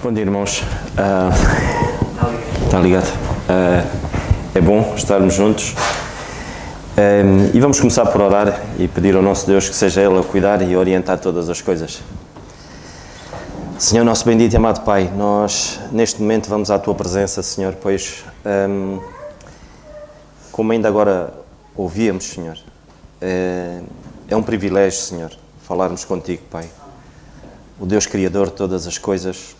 Bom dia, irmãos. Está ligado? É bom estarmos juntos. E vamos começar por orar e pedir ao nosso Deus que seja Ele a cuidar e a orientar todas as coisas. Senhor, nosso bendito e amado Pai, nós neste momento vamos à Tua presença, Senhor, pois como ainda agora ouvíamos, Senhor, é um privilégio, Senhor, falarmos contigo, Pai, o Deus Criador de todas as coisas.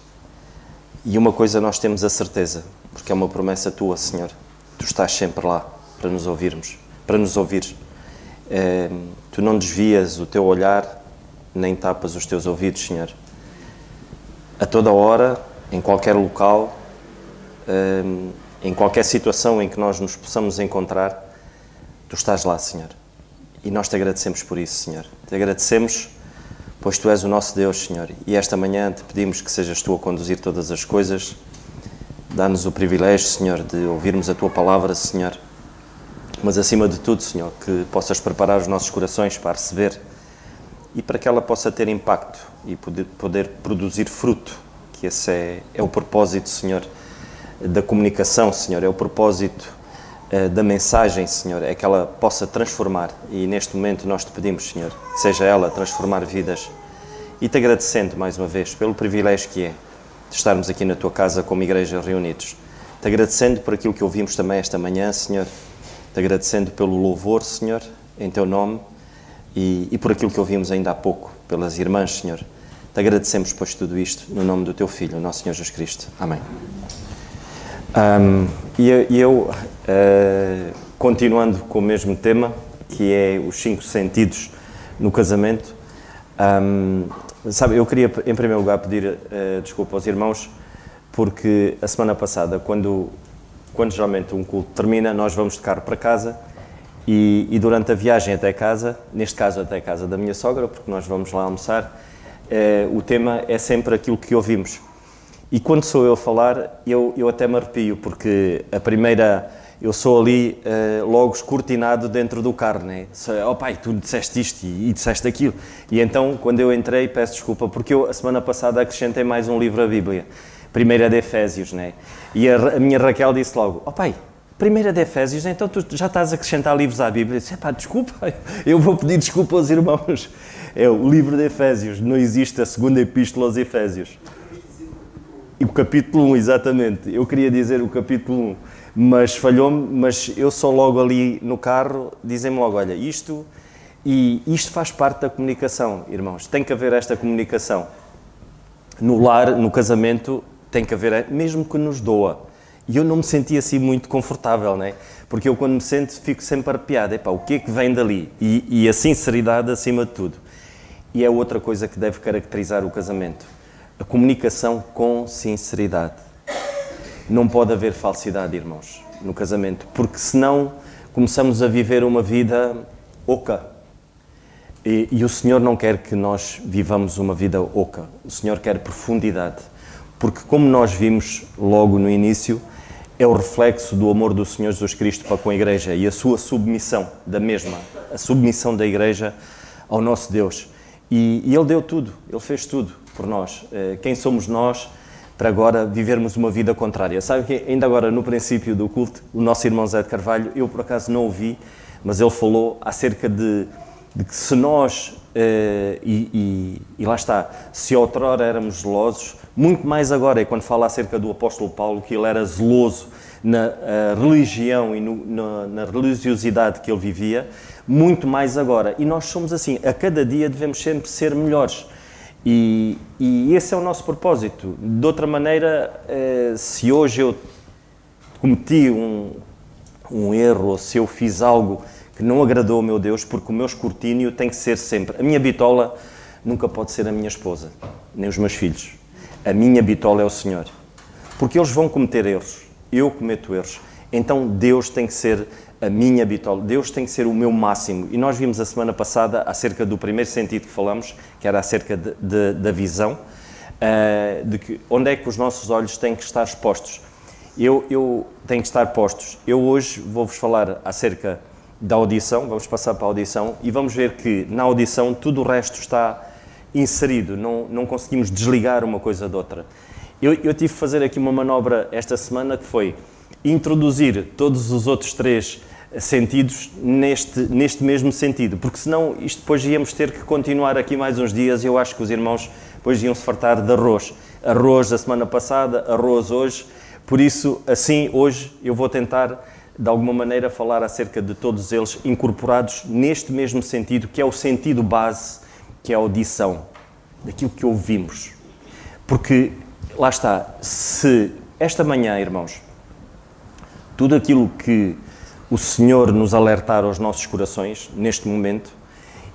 E uma coisa nós temos a certeza, porque é uma promessa Tua, Senhor, Tu estás sempre lá para nos ouvirmos, para nos ouvires. Tu não desvias o Teu olhar, nem tapas os Teus ouvidos, Senhor. A toda hora, em qualquer local, em qualquer situação em que nós nos possamos encontrar, Tu estás lá, Senhor. E nós Te agradecemos por isso, Senhor. Te agradecemos, pois Tu és o nosso Deus, Senhor. E esta manhã Te pedimos que sejas Tu a conduzir todas as coisas. Dá-nos o privilégio, Senhor, de ouvirmos a Tua palavra, Senhor. Mas acima de tudo, Senhor, que possas preparar os nossos corações para receber e para que ela possa ter impacto e poder produzir fruto, que esse é o propósito, Senhor, da comunicação, Senhor, é o propósito da mensagem, Senhor, é que ela possa transformar. E neste momento nós Te pedimos, Senhor, que seja ela a transformar vidas. E Te agradecendo mais uma vez pelo privilégio que é de estarmos aqui na Tua casa como igreja reunidos. Te agradecendo por aquilo que ouvimos também esta manhã, Senhor. Te agradecendo pelo louvor, Senhor, em Teu nome. E por aquilo que ouvimos ainda há pouco, pelas irmãs, Senhor. Te agradecemos, pois, tudo isto, no nome do Teu Filho, o nosso Senhor Jesus Cristo. Amém. Continuando com o mesmo tema, que é os 5 sentidos no casamento, sabe, eu queria, em primeiro lugar, pedir desculpa aos irmãos, porque a semana passada, quando geralmente um culto termina, nós vamos de carro para casa, e durante a viagem até casa, neste caso até a casa da minha sogra, porque nós vamos lá almoçar, o tema é sempre aquilo que ouvimos. E quando sou eu a falar, eu até me arrepio, porque eu sou ali logo escortinado dentro do carro, né? Oh pai, tu disseste isto e disseste aquilo. E então, quando eu entrei, peço desculpa, porque eu a semana passada acrescentei mais um livro à Bíblia, 1 de Efésios, né? E a minha Raquel disse logo, oh pai, 1 de Efésios, então tu já estás a acrescentar livros à Bíblia? Eu disse, pá, desculpa, eu vou pedir desculpa aos irmãos. É o livro de Efésios, não existe a segunda epístola aos Efésios. E o capítulo 1, exatamente. Eu queria dizer o capítulo 1, mas falhou-me, mas eu só logo ali no carro, dizem-me logo, olha, isto faz parte da comunicação, irmãos. Tem que haver esta comunicação. No lar, no casamento, tem que haver, mesmo que nos doa. E eu não me senti assim muito confortável, né? Porque eu quando me sento fico sempre arrepiado. Epá, o que é que vem dali? E a sinceridade acima de tudo. E é outra coisa que deve caracterizar o casamento. A comunicação com sinceridade. Não pode haver falsidade, irmãos, no casamento, porque senão começamos a viver uma vida oca. E o Senhor não quer que nós vivamos uma vida oca. O Senhor quer profundidade. Porque como nós vimos logo no início, é o reflexo do amor do Senhor Jesus Cristo para com a Igreja e a sua submissão da mesma, a submissão da Igreja ao nosso Deus. E Ele deu tudo, Ele fez tudo por nós. Quem somos nós para agora vivermos uma vida contrária? Sabe que ainda agora no princípio do culto, o nosso irmão Zé de Carvalho, eu por acaso não ouvi, mas ele falou acerca de que se nós, e lá está, se outrora éramos zelosos, muito mais agora, é quando fala acerca do apóstolo Paulo, que ele era zeloso na religião e na religiosidade que ele vivia, muito mais agora. E nós somos assim, a cada dia devemos sempre ser melhores. E esse é o nosso propósito. De outra maneira, se hoje eu cometi um erro, ou se eu fiz algo que não agradou ao meu Deus, porque o meu escrutínio tem que ser sempre... A minha bitola nunca pode ser a minha esposa, nem os meus filhos. A minha bitola é o Senhor. Porque eles vão cometer erros. Eu cometo erros. Então Deus tem que ser a minha bitola. Deus tem que ser o meu máximo. E nós vimos a semana passada acerca do primeiro sentido que falamos, que era acerca da visão, de que onde é que os nossos olhos têm que estar expostos. Eu tenho que estar postos. Eu hoje vou-vos falar acerca da audição, vamos passar para a audição e vamos ver que na audição tudo o resto está inserido, não conseguimos desligar uma coisa de outra. Eu tive que fazer aqui uma manobra esta semana que foi introduzir todos os outros 3 sentidos neste mesmo sentido, porque senão isto depois íamos ter que continuar aqui mais uns dias e eu acho que os irmãos depois iam se fartar de arroz. Arroz da semana passada, arroz hoje, por isso assim hoje eu vou tentar de alguma maneira falar acerca de todos eles incorporados neste mesmo sentido, que é o sentido base, que é a audição, daquilo que ouvimos. Porque, lá está, se esta manhã, irmãos, tudo aquilo que o Senhor nos alertar aos nossos corações, neste momento,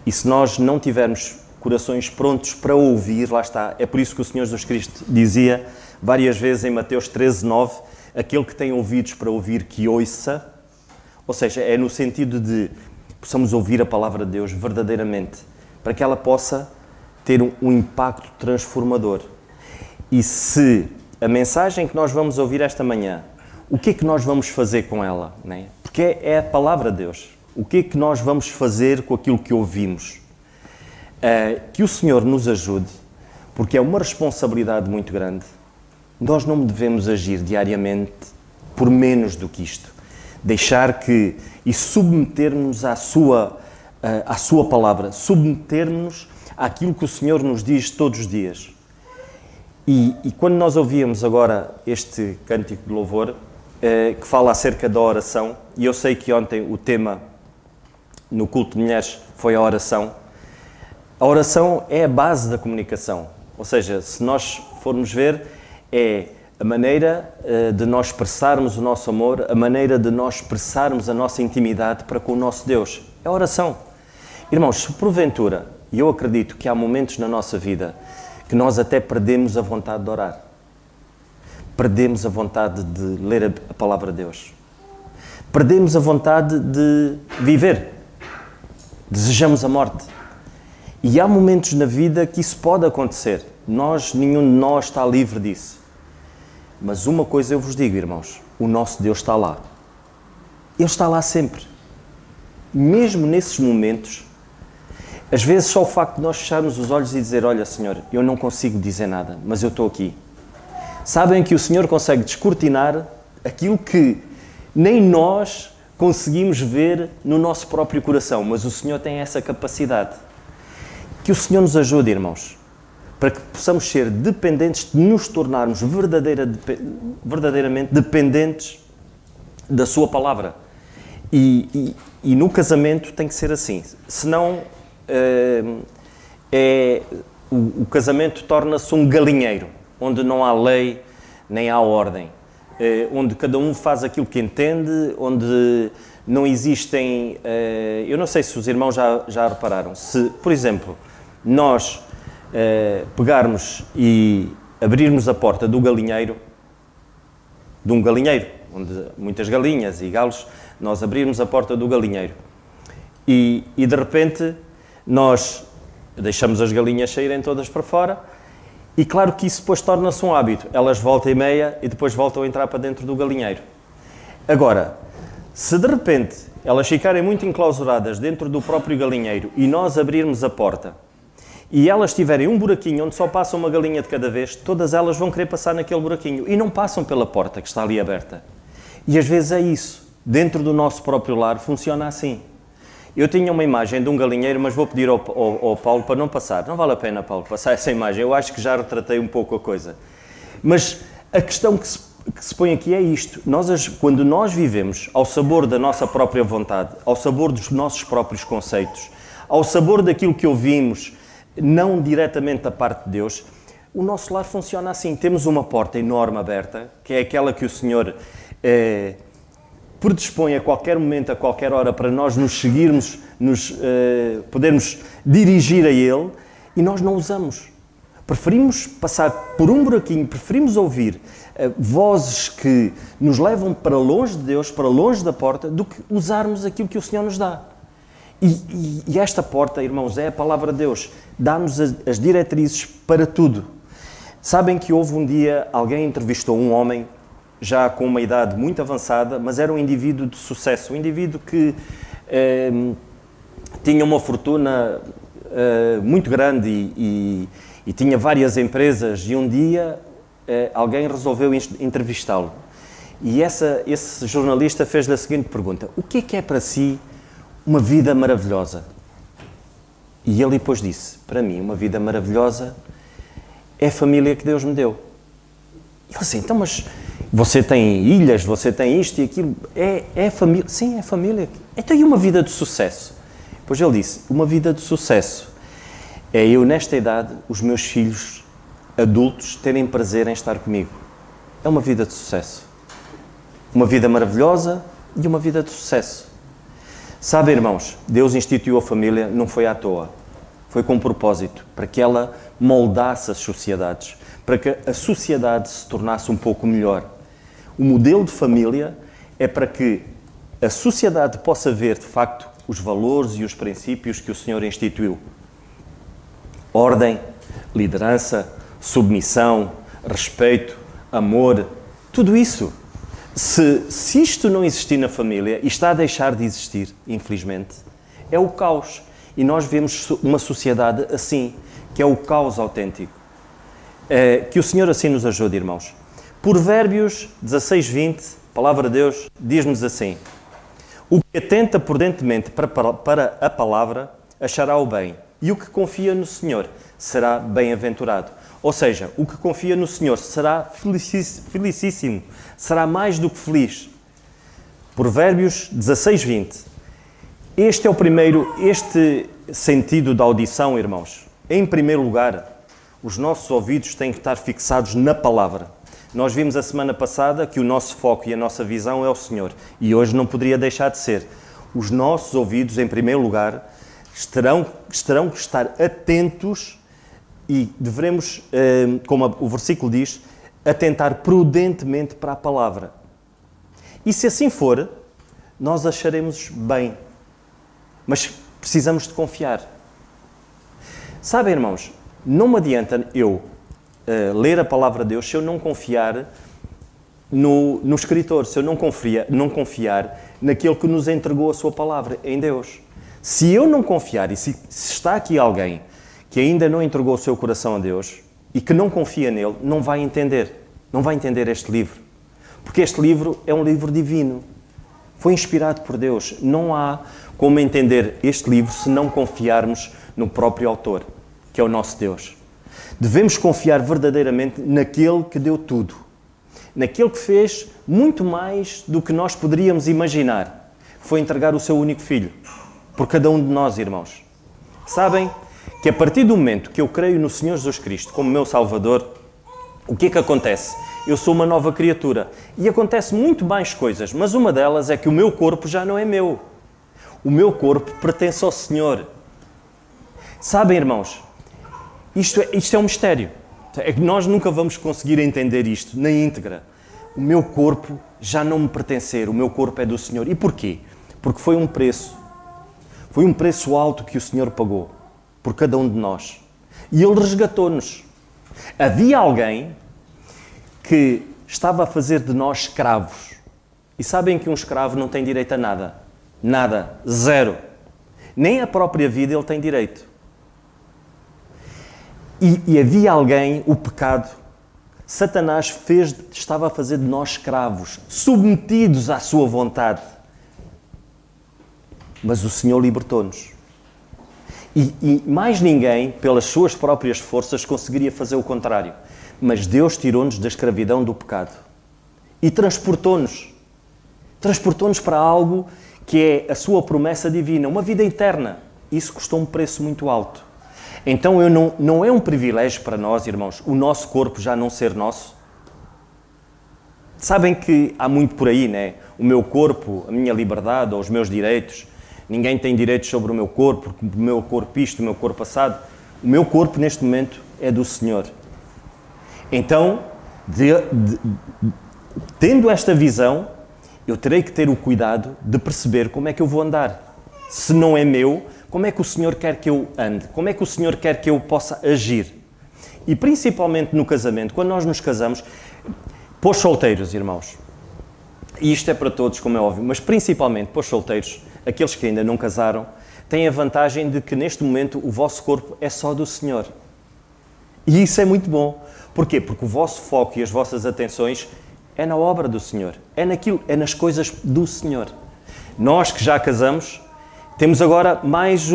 e se nós não tivermos corações prontos para ouvir, lá está, é por isso que o Senhor Jesus Cristo dizia várias vezes em Mateus 13:9, aquele que tem ouvidos para ouvir, que ouça, ou seja, é no sentido de possamos ouvir a palavra de Deus verdadeiramente, para que ela possa ter um impacto transformador. E se a mensagem que nós vamos ouvir esta manhã, o que é que nós vamos fazer com ela? Não é? Porque é a palavra de Deus. O que é que nós vamos fazer com aquilo que ouvimos? Que o Senhor nos ajude, porque é uma responsabilidade muito grande. Nós não devemos agir diariamente por menos do que isto. Deixar que e submeter-nos à sua palavra, submeter-nos àquilo que o Senhor nos diz todos os dias. E quando nós ouvíamos agora este cântico de louvor, que fala acerca da oração, e eu sei que ontem o tema no culto de mulheres foi a oração é a base da comunicação. Ou seja, se nós formos ver, é a maneira de nós expressarmos o nosso amor, a maneira de nós expressarmos a nossa intimidade para com o nosso Deus. É a oração. Irmãos, se porventura, e eu acredito que há momentos na nossa vida que nós até perdemos a vontade de orar. Perdemos a vontade de ler a palavra de Deus. Perdemos a vontade de viver. Desejamos a morte. E há momentos na vida que isso pode acontecer. Nenhum de nós está livre disso. Mas uma coisa eu vos digo, irmãos, o nosso Deus está lá. Ele está lá sempre. Mesmo nesses momentos, às vezes só o facto de nós fecharmos os olhos e dizer, olha Senhor, eu não consigo dizer nada, mas eu estou aqui. Sabem que o Senhor consegue descortinar aquilo que nem nós conseguimos ver no nosso próprio coração, mas o Senhor tem essa capacidade. Que o Senhor nos ajude, irmãos, para que possamos ser dependentes, de nos tornarmos verdadeiramente dependentes da sua palavra. E no casamento tem que ser assim, senão o casamento torna-se um galinheiro, onde não há lei, nem há ordem, onde cada um faz aquilo que entende, onde não existem... eu não sei se os irmãos já repararam, se, por exemplo, nós pegarmos e abrirmos a porta do galinheiro, de um galinheiro, onde muitas galinhas e galos, nós abrirmos a porta do galinheiro e de repente nós deixamos as galinhas saírem todas para fora e claro que isso depois torna-se um hábito. Elas voltam e meia e depois voltam a entrar para dentro do galinheiro. Agora, se de repente elas ficarem muito enclausuradas dentro do próprio galinheiro e nós abrirmos a porta e elas tiverem um buraquinho onde só passa uma galinha de cada vez, todas elas vão querer passar naquele buraquinho e não passam pela porta que está ali aberta. E às vezes é isso. Dentro do nosso próprio lar funciona assim. Eu tinha uma imagem de um galinheiro, mas vou pedir ao Paulo para não passar. Não vale a pena, Paulo, passar essa imagem. Eu acho que já retratei um pouco a coisa. Mas a questão que se põe aqui é isto. Quando nós vivemos ao sabor da nossa própria vontade, ao sabor dos nossos próprios conceitos, ao sabor daquilo que ouvimos, não diretamente da parte de Deus, o nosso lar funciona assim. Temos uma porta enorme aberta, que é aquela que o Senhor predispõe a qualquer momento, a qualquer hora, para nós nos seguirmos, podermos dirigir a Ele, e nós não usamos. Preferimos passar por um buraquinho, preferimos ouvir vozes que nos levam para longe de Deus, para longe da porta, do que usarmos aquilo que o Senhor nos dá. E esta porta, irmãos, é a palavra de Deus. Dá-nos as diretrizes para tudo. Sabem que houve um dia, alguém entrevistou um homem, já com uma idade muito avançada, mas era um indivíduo de sucesso, um indivíduo que tinha uma fortuna muito grande e tinha várias empresas, e um dia alguém resolveu entrevistá-lo. E esse jornalista fez-lhe a seguinte pergunta: o que é para si uma vida maravilhosa? E ele depois disse: para mim, uma vida maravilhosa é a família que Deus me deu. E ele assim: então, mas você tem ilhas, você tem isto e aquilo, é família? Sim, é família. Então, e uma vida de sucesso? Pois ele disse: uma vida de sucesso é eu, nesta idade, os meus filhos adultos terem prazer em estar comigo. É uma vida de sucesso. Uma vida maravilhosa e uma vida de sucesso. Sabe, irmãos, Deus instituiu a família, não foi à toa. Foi com um propósito, para que ela moldasse as sociedades, para que a sociedade se tornasse um pouco melhor. O modelo de família é para que a sociedade possa ver, de facto, os valores e os princípios que o Senhor instituiu. Ordem, liderança, submissão, respeito, amor, tudo isso. Se isto não existir na família, e está a deixar de existir, infelizmente, é o caos. E nós vemos uma sociedade assim, que é o caos autêntico. Que o Senhor assim nos ajude, irmãos. Provérbios 16:20, a palavra de Deus, diz-nos assim: o que atenta prudentemente para a palavra, achará o bem, e o que confia no Senhor será bem-aventurado. Ou seja, o que confia no Senhor será felicíssimo, será mais do que feliz. Provérbios 16:20. Este sentido da audição, irmãos. Em primeiro lugar, os nossos ouvidos têm que estar fixados na palavra. Nós vimos a semana passada que o nosso foco e a nossa visão é o Senhor. E hoje não poderia deixar de ser. Os nossos ouvidos, em primeiro lugar, terão que estar atentos e devemos, como o versículo diz, atentar prudentemente para a palavra. E se assim for, nós acharemos bem. Mas precisamos de confiar. Sabem, irmãos, não me adianta eu ler a palavra de Deus se eu não confiar no escritor, se eu não confiar naquele que nos entregou a sua palavra, em Deus. Se eu não confiar, e se está aqui alguém que ainda não entregou o seu coração a Deus e que não confia nele, não vai entender este livro. Porque este livro é um livro divino. Foi inspirado por Deus. Não há como entender este livro se não confiarmos no próprio autor, que é o nosso Deus. Devemos confiar verdadeiramente naquele que deu tudo. Naquele que fez muito mais do que nós poderíamos imaginar. Foi entregar o seu único filho por cada um de nós, irmãos. Sabem que a partir do momento que eu creio no Senhor Jesus Cristo como meu Salvador, o que é que acontece? Eu sou uma nova criatura e acontece muito mais coisas, mas uma delas é que o meu corpo já não é meu. O meu corpo pertence ao Senhor. Sabem, irmãos, isto é um mistério. É que nós nunca vamos conseguir entender isto na íntegra. O meu corpo já não me pertencer, o meu corpo é do Senhor. E porquê? Porque foi um preço. Foi um preço alto que o Senhor pagou por cada um de nós. E Ele resgatou-nos. Havia alguém que estava a fazer de nós escravos. E sabem que um escravo não tem direito a nada. Nada. Zero. Nem a própria vida ele tem direito. E havia alguém, o pecado, Satanás estava a fazer de nós escravos, submetidos à sua vontade. Mas o Senhor libertou-nos. E mais ninguém, pelas suas próprias forças, conseguiria fazer o contrário. Mas Deus tirou-nos da escravidão do pecado. E transportou-nos. Transportou-nos para algo que é a sua promessa divina, uma vida eterna. Isso custou um preço muito alto. Então não é um privilégio para nós, irmãos, o nosso corpo já não ser nosso? Sabem que há muito por aí, né? O meu corpo, a minha liberdade ou os meus direitos. Ninguém tem direitos sobre o meu corpo, o meu corpo isto, o meu corpo assado. O meu corpo, neste momento, é do Senhor. Então, tendo esta visão, eu terei que ter o cuidado de perceber como é que eu vou andar. Se não é meu, como é que o Senhor quer que eu ande? Como é que o Senhor quer que eu possa agir? E principalmente no casamento, quando nós nos casamos, para os solteiros, irmãos, e isto é para todos, como é óbvio, mas principalmente para os solteiros, aqueles que ainda não casaram, têm a vantagem de que neste momento o vosso corpo é só do Senhor. E isso é muito bom, Porquê? Porque o vosso foco e as vossas atenções é na obra do Senhor, é naquilo, é nas coisas do Senhor. Nós que já casamos, temos agora mais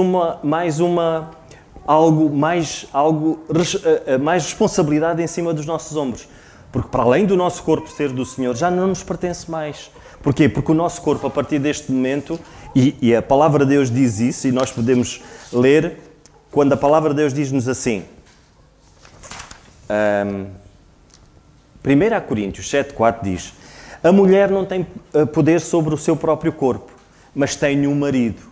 responsabilidade em cima dos nossos ombros. Porque para além do nosso corpo ser do Senhor, já não nos pertence mais. Porquê? Porque o nosso corpo, a partir deste momento, e a Palavra de Deus diz isso, e nós podemos ler, quando a Palavra de Deus diz-nos assim, 1 Coríntios 7,4 diz: a mulher não tem poder sobre o seu próprio corpo, mas tem um marido.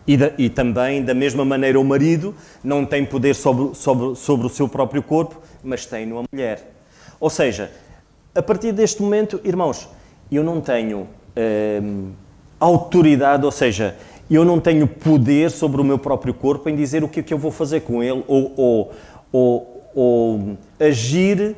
E também, da mesma maneira, o marido não tem poder sobre o seu próprio corpo, mas tem uma mulher. Ou seja, a partir deste momento, irmãos, eu não tenho autoridade, ou seja, eu não tenho poder sobre o meu próprio corpo em dizer o que é que eu vou fazer com ele ou agir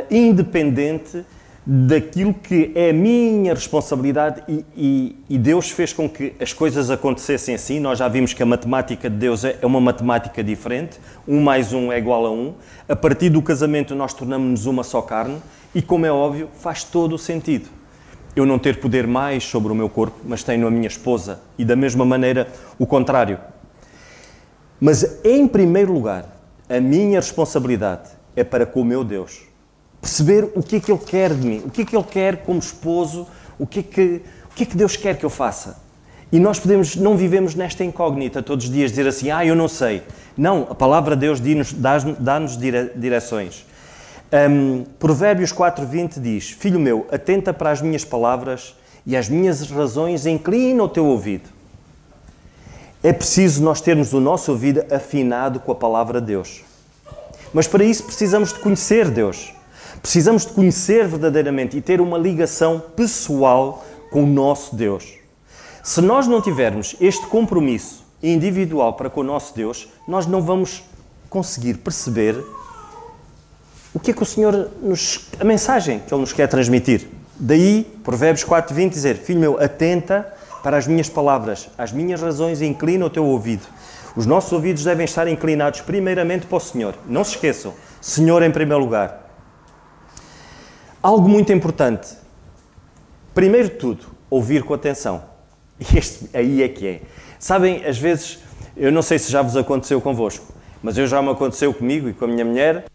independente daquilo que é a minha responsabilidade e Deus fez com que as coisas acontecessem assim. Nós já vimos que a matemática de Deus é uma matemática diferente, 1 mais 1 é igual a 1. A partir do casamento nós tornamos-nos uma só carne e, como é óbvio, faz todo o sentido eu não ter poder mais sobre o meu corpo, mas tenho a minha esposa, e da mesma maneira o contrário. Mas, em primeiro lugar, a minha responsabilidade é para com o meu Deus. Perceber o que é que Ele quer de mim, o que é que Ele quer como esposo, o que é que Deus quer que eu faça. E nós não vivemos nesta incógnita todos os dias, dizer assim, eu não sei. Não, a Palavra de Deus dá-nos direções. Provérbios 4,20 diz: filho meu, atenta para as minhas palavras e as minhas razões inclina o teu ouvido. É preciso nós termos o nosso ouvido afinado com a Palavra de Deus. Mas para isso precisamos de conhecer Deus. Precisamos de conhecer verdadeiramente e ter uma ligação pessoal com o nosso Deus. Se nós não tivermos este compromisso individual para com o nosso Deus, nós não vamos conseguir perceber o que é que o Senhor a mensagem que Ele nos quer transmitir. Daí, Provérbios 4,20 dizer: filho meu, atenta para as minhas palavras, as minhas razões, e inclina o teu ouvido. Os nossos ouvidos devem estar inclinados primeiramente para o Senhor. Não se esqueçam, Senhor em primeiro lugar. Algo muito importante. Primeiro de tudo, ouvir com atenção. Este aí é que é. Sabem, às vezes, eu não sei se já vos aconteceu convosco, mas já me aconteceu comigo e com a minha mulher,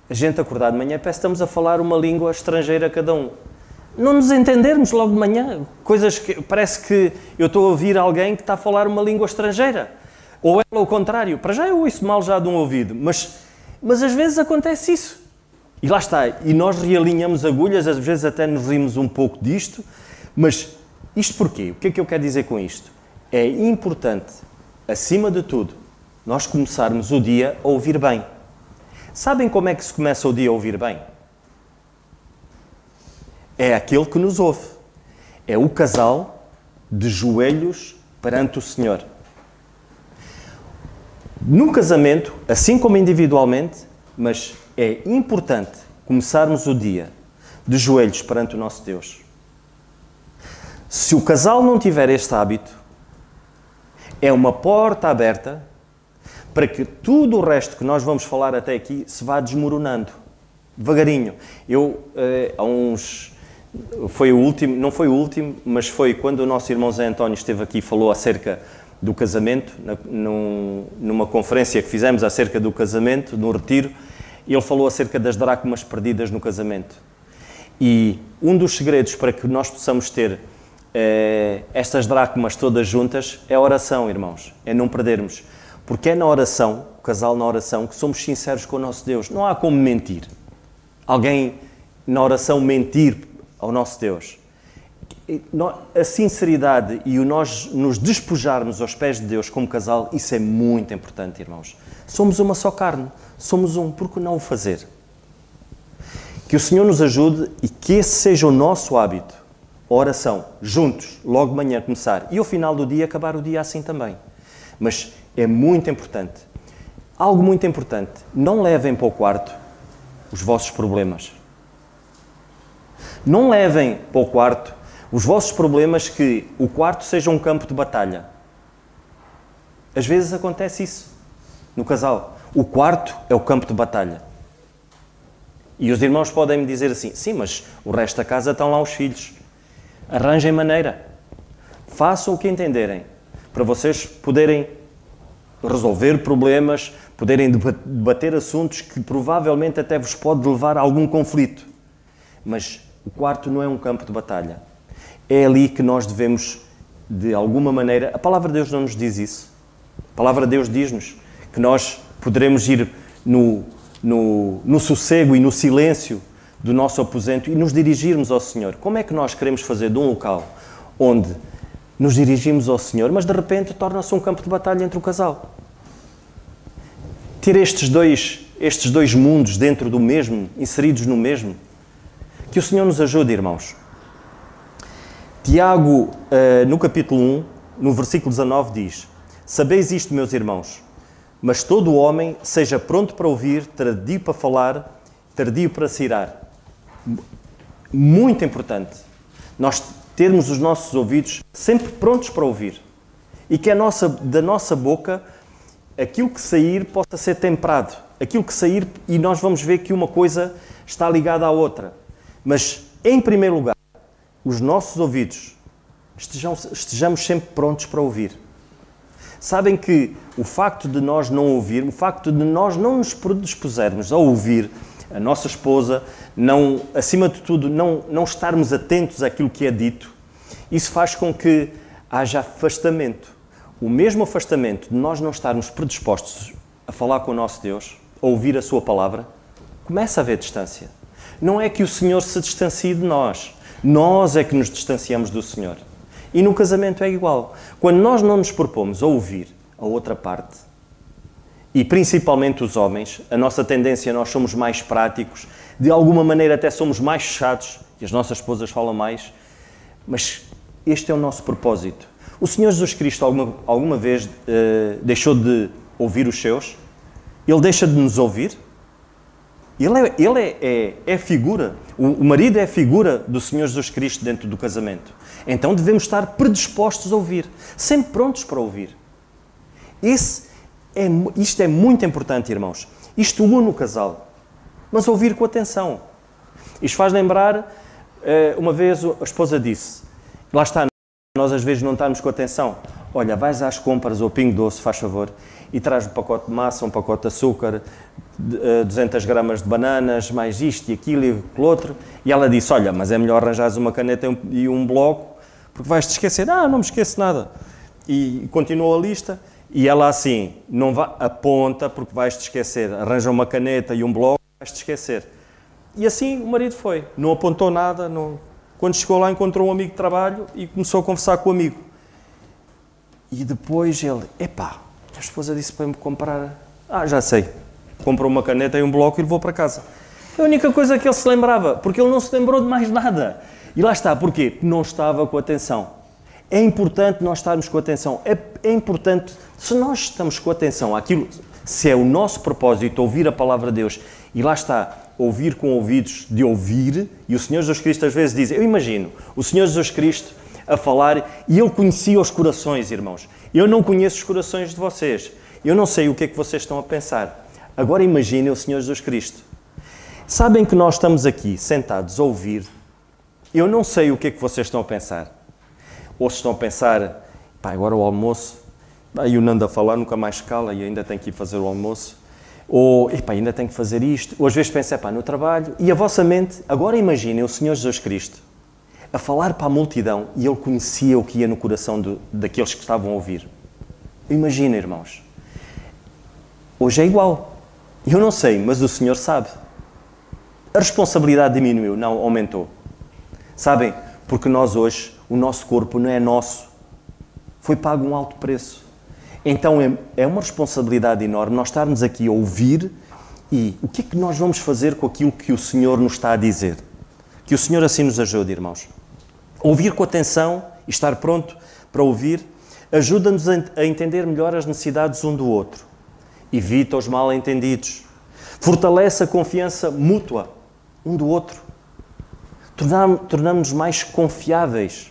a gente acordar de manhã, parece que estamos a falar uma língua estrangeira cada um. Não nos entendermos logo de manhã. Coisas que parece que eu estou a ouvir alguém que está a falar uma língua estrangeira. Ou ela ao contrário. Para já eu ouço mal já de um ouvido, mas às vezes acontece isso. E lá está. E nós realinhamos agulhas, às vezes até nos rimos um pouco disto, mas isto porquê? O que é que eu quero dizer com isto? É importante, acima de tudo, nós começarmos o dia a ouvir bem. Sabem como é que se começa o dia a ouvir bem? É aquele que nos ouve. É o casal de joelhos perante o Senhor. No casamento, assim como individualmente, mas é importante começarmos o dia de joelhos perante o nosso Deus. Se o casal não tiver este hábito, é uma porta aberta para que tudo o resto que nós vamos falar até aqui se vá desmoronando, devagarinho. Foi o último, não foi o último, mas foi quando o nosso irmão Zé António esteve aqui e falou acerca do casamento, numa conferência que fizemos acerca do casamento, no retiro, ele falou acerca das dracmas perdidas no casamento. E um dos segredos para que nós possamos ter estas dracmas todas juntas é a oração, irmãos, é não perdermos. Porque é na oração, o casal na oração, que somos sinceros com o nosso Deus. Não há como mentir. Alguém na oração mentir ao nosso Deus. A sinceridade e o nós nos despojarmos aos pés de Deus como casal, isso é muito importante, irmãos. Somos uma só carne, somos um, por que não o fazer? Que o Senhor nos ajude e que esse seja o nosso hábito, a oração, juntos, logo de manhã começar, e ao final do dia acabar o dia assim também. Mas é muito importante, algo muito importante, não levem para o quarto os vossos problemas. Não levem para o quarto os vossos problemas, que o quarto seja um campo de batalha. Às vezes acontece isso no casal. O quarto é o campo de batalha. E os irmãos podem me dizer assim, sim, mas o resto da casa estão lá os filhos. Arranjem maneira. Façam o que entenderem, para vocês poderem resolver problemas, poderem debater assuntos que provavelmente até vos pode levar a algum conflito. Mas o quarto não é um campo de batalha. É ali que nós devemos, de alguma maneira... A palavra de Deus não nos diz isso. A palavra de Deus diz-nos que nós poderemos ir no sossego e no silêncio do nosso aposento e nos dirigirmos ao Senhor. Como é que nós queremos fazer de um local onde nos dirigimos ao Senhor, mas de repente torna-se um campo de batalha entre o casal? Ter estes dois mundos dentro do mesmo, inseridos no mesmo. Que o Senhor nos ajude, irmãos. Tiago, no capítulo 1, no versículo 19, diz: sabeis isto, meus irmãos, mas todo o homem seja pronto para ouvir, tardio para falar, tardio para se irar. Muito importante nós termos os nossos ouvidos sempre prontos para ouvir. E que da nossa boca, aquilo que sair possa ser temperado. Aquilo que sair, e nós vamos ver que uma coisa está ligada à outra. Mas, em primeiro lugar, os nossos ouvidos estejamos sempre prontos para ouvir. Sabem que o facto de nós não ouvir, o facto de nós não nos predispusermos a ouvir a nossa esposa, acima de tudo, não estarmos atentos àquilo que é dito, isso faz com que haja afastamento. O mesmo afastamento de nós não estarmos predispostos a falar com o nosso Deus, a ouvir a sua palavra, começa a haver distância. Não é que o Senhor se distancie de nós é que nos distanciamos do Senhor. E no casamento é igual. Quando nós não nos propomos a ouvir a outra parte, e principalmente os homens, a nossa tendência, nós somos mais práticos, de alguma maneira até somos mais fechados, e as nossas esposas falam mais, mas este é o nosso propósito. O Senhor Jesus Cristo alguma vez deixou de ouvir os seus? Ele deixa de nos ouvir? Ele é figura, o marido é a figura do Senhor Jesus Cristo dentro do casamento. Então devemos estar predispostos a ouvir, sempre prontos para ouvir. Isto é muito importante, irmãos. Isto une o casal, mas ouvir com atenção. Isto faz lembrar, uma vez a esposa disse, lá está, nós às vezes não estamos com atenção. Olha, vais às compras ao Pingo Doce, faz favor, e traz um pacote de massa, um pacote de açúcar, 200 gramas de bananas, mais isto e aquilo e aquilo outro. E ela disse, olha, mas é melhor arranjares uma caneta e um bloco, porque vais-te esquecer. Não me esqueço nada. E continuou a lista, e ela assim, aponta, porque vais-te esquecer. Arranja uma caneta e um bloco, vais-te esquecer. E assim o marido foi. Não apontou nada. Quando chegou lá, encontrou um amigo de trabalho e começou a conversar com o amigo. E depois ele, a esposa disse para me comprar... já sei. Comprou uma caneta e um bloco e levou para casa. É a única coisa que ele se lembrava, porque ele não se lembrou de mais nada. E lá está, porquê? Porque não estava com atenção. É importante nós estarmos com atenção. É importante, se nós estamos com atenção àquilo, se é o nosso propósito ouvir a palavra de Deus, e lá está, ouvir com ouvidos de ouvir, e o Senhor Jesus Cristo às vezes diz, eu imagino, o Senhor Jesus Cristo a falar, e Ele conhecia os corações, irmãos. Eu não conheço os corações de vocês. Eu não sei o que é que vocês estão a pensar. Agora imaginem o Senhor Jesus Cristo. Sabem que nós estamos aqui sentados a ouvir. Eu não sei o que é que vocês estão a pensar. Ou se estão a pensar, agora o almoço, e o Nando a falar, nunca mais cala e ainda tem que ir fazer o almoço. Ou, ainda tenho que fazer isto. Ou às vezes pensa, no trabalho. E a vossa mente, agora imaginem o Senhor Jesus Cristo a falar para a multidão e Ele conhecia o que ia no coração daqueles que estavam a ouvir. Imagina, irmãos. Hoje é igual. Eu não sei, mas o Senhor sabe. A responsabilidade diminuiu, não aumentou. Sabem? Porque nós hoje, o nosso corpo não é nosso. Foi pago um alto preço. Então é uma responsabilidade enorme nós estarmos aqui a ouvir e o que é que nós vamos fazer com aquilo que o Senhor nos está a dizer. Que o Senhor assim nos ajude, irmãos. Ouvir com atenção e estar pronto para ouvir ajuda-nos a entender melhor as necessidades um do outro. Evita os mal-entendidos. Fortalece a confiança mútua um do outro. Tornamos-nos mais confiáveis.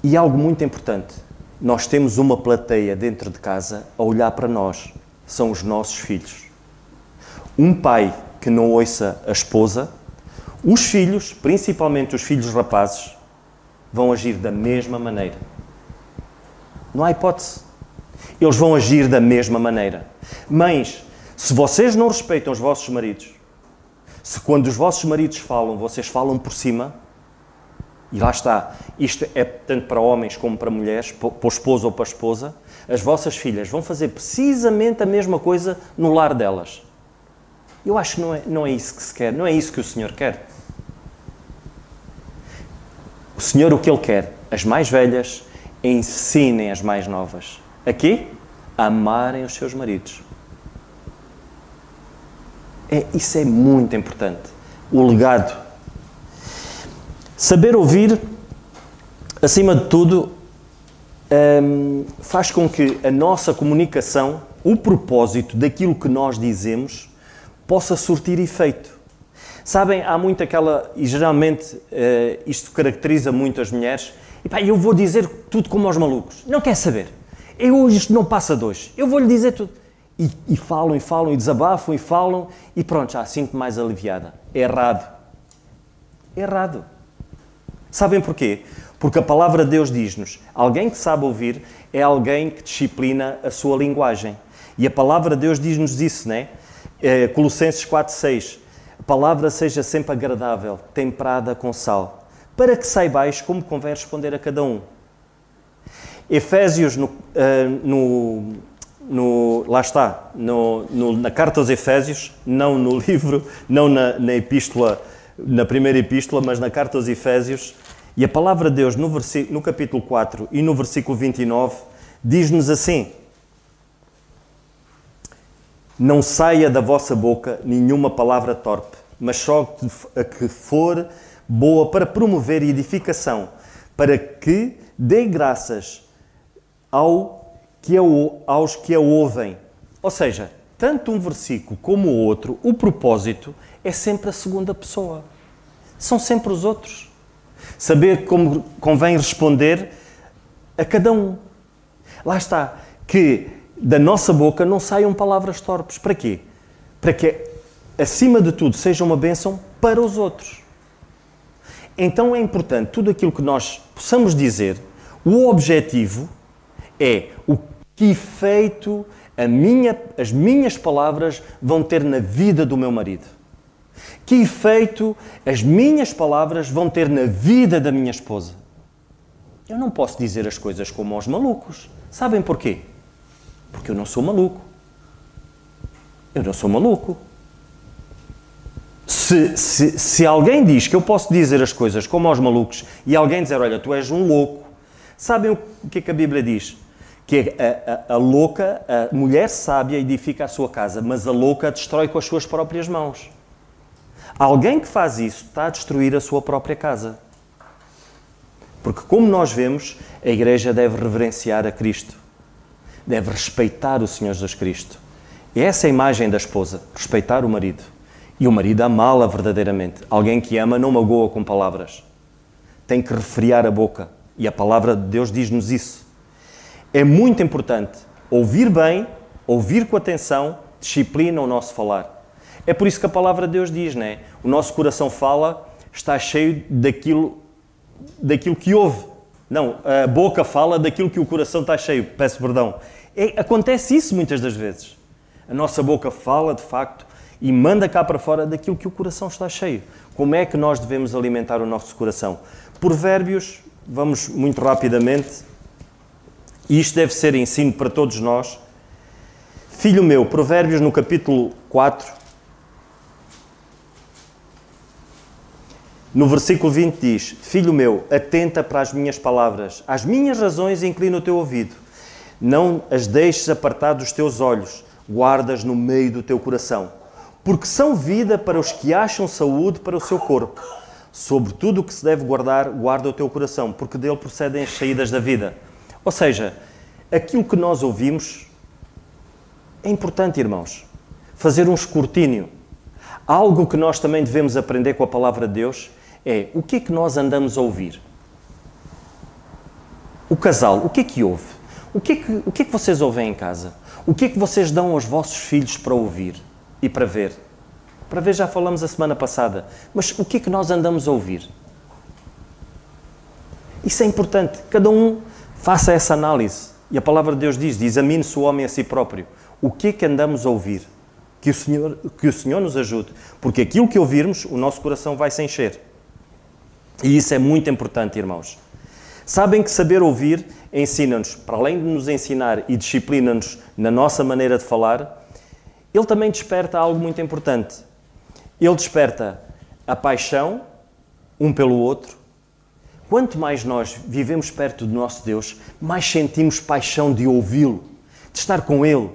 E algo muito importante. Nós temos uma plateia dentro de casa a olhar para nós. São os nossos filhos. Um pai que não ouça a esposa, os filhos, principalmente os filhos rapazes, vão agir da mesma maneira. Não há hipótese. Eles vão agir da mesma maneira. Mães, se vocês não respeitam os vossos maridos, se quando os vossos maridos falam, vocês falam por cima, e lá está, isto é tanto para homens como para mulheres, para o esposo ou para a esposa, as vossas filhas vão fazer precisamente a mesma coisa no lar delas. Eu acho que não é isso que se quer, não é isso que o Senhor quer. O Senhor o que Ele quer, as mais velhas ensinem as mais novas. A quê? A amarem os seus maridos. Isso é muito importante. O legado. Saber ouvir, acima de tudo, faz com que a nossa comunicação, o propósito daquilo que nós dizemos, possa surtir efeito. Sabem, há muito aquela, e geralmente isto caracteriza muito as mulheres, eu vou dizer tudo como aos malucos. Não quer saber. Isto não passa de hoje. Eu vou-lhe dizer tudo. E falam, e desabafam, e falam, e pronto, já sinto mais aliviada. Errado. Errado. Sabem porquê? Porque a palavra de Deus diz-nos, alguém que sabe ouvir é alguém que disciplina a sua linguagem. E a palavra de Deus diz-nos isso, não é? Colossenses 4,6. A palavra seja sempre agradável, temperada com sal, para que saibais como convém responder a cada um. Efésios, lá está, na carta aos Efésios, não no livro, não na epístola, na primeira epístola, mas na carta aos Efésios, e a palavra de Deus no capítulo 4 e no versículo 29 diz-nos assim: não saia da vossa boca nenhuma palavra torpe, mas só a que for boa para promover edificação, para que dê graças aos que a ouvem. Ou seja, tanto um versículo como o outro, o propósito é sempre a segunda pessoa. São sempre os outros. Saber como convém responder a cada um. Lá está, que da nossa boca não saiam palavras torpes. Para quê? Para que, acima de tudo, seja uma bênção para os outros. Então é importante tudo aquilo que nós possamos dizer, o objetivo é o que efeito as minhas palavras vão ter na vida do meu marido. Que efeito as minhas palavras vão ter na vida da minha esposa. Eu não posso dizer as coisas como aos malucos. Sabem porquê? Porque eu não sou maluco. Eu não sou maluco. Se alguém diz que eu posso dizer as coisas como aos malucos e alguém dizer, olha, tu és um louco, sabem o que é que a Bíblia diz? Que a louca, a mulher sábia edifica a sua casa, mas a louca a destrói com as suas próprias mãos. Alguém que faz isso está a destruir a sua própria casa. Porque, como nós vemos, a Igreja deve reverenciar a Cristo. Deve respeitar o Senhor Jesus Cristo. E essa é a imagem da esposa, respeitar o marido. E o marido amá-la verdadeiramente. Alguém que ama não magoa com palavras. Tem que refrear a boca. E a palavra de Deus diz-nos isso. É muito importante ouvir bem, ouvir com atenção, disciplina o nosso falar. É por isso que a palavra de Deus diz, não é? O nosso coração fala, está cheio daquilo que ouve. Não, a boca fala daquilo que o coração está cheio. Peço perdão. Acontece isso muitas das vezes. A nossa boca fala, de facto, e manda cá para fora daquilo que o coração está cheio. Como é que nós devemos alimentar o nosso coração? Provérbios, vamos muito rapidamente, e isto deve ser ensino para todos nós. Filho meu, Provérbios no capítulo 4, no versículo 20 diz, filho meu, atenta para as minhas palavras, às minhas razões inclina o teu ouvido. Não as deixes apartar dos teus olhos, guardas no meio do teu coração. Porque são vida para os que acham saúde para o seu corpo. Sobre tudo o que se deve guardar, guarda o teu coração, porque dele procedem as saídas da vida. Ou seja, aquilo que nós ouvimos é importante, irmãos. Fazer um escrutínio. Algo que nós também devemos aprender com a palavra de Deus é o que é que nós andamos a ouvir. O casal, o que é que ouve? O que é que vocês ouvem em casa? O que é que vocês dão aos vossos filhos para ouvir e para ver? Para ver, já falamos a semana passada. Mas o que é que nós andamos a ouvir? Isso é importante. Cada um faça essa análise. E a palavra de Deus diz, examine-se o homem a si próprio. O que é que andamos a ouvir? Que o Senhor nos ajude. Porque aquilo que ouvirmos, o nosso coração vai se encher. E isso é muito importante, irmãos. Sabem que saber ouvir ensina-nos, para além de nos ensinar e disciplina-nos na nossa maneira de falar, ele também desperta algo muito importante. Ele desperta a paixão um pelo outro. Quanto mais nós vivemos perto do nosso Deus, mais sentimos paixão de ouvi-lo, de estar com Ele,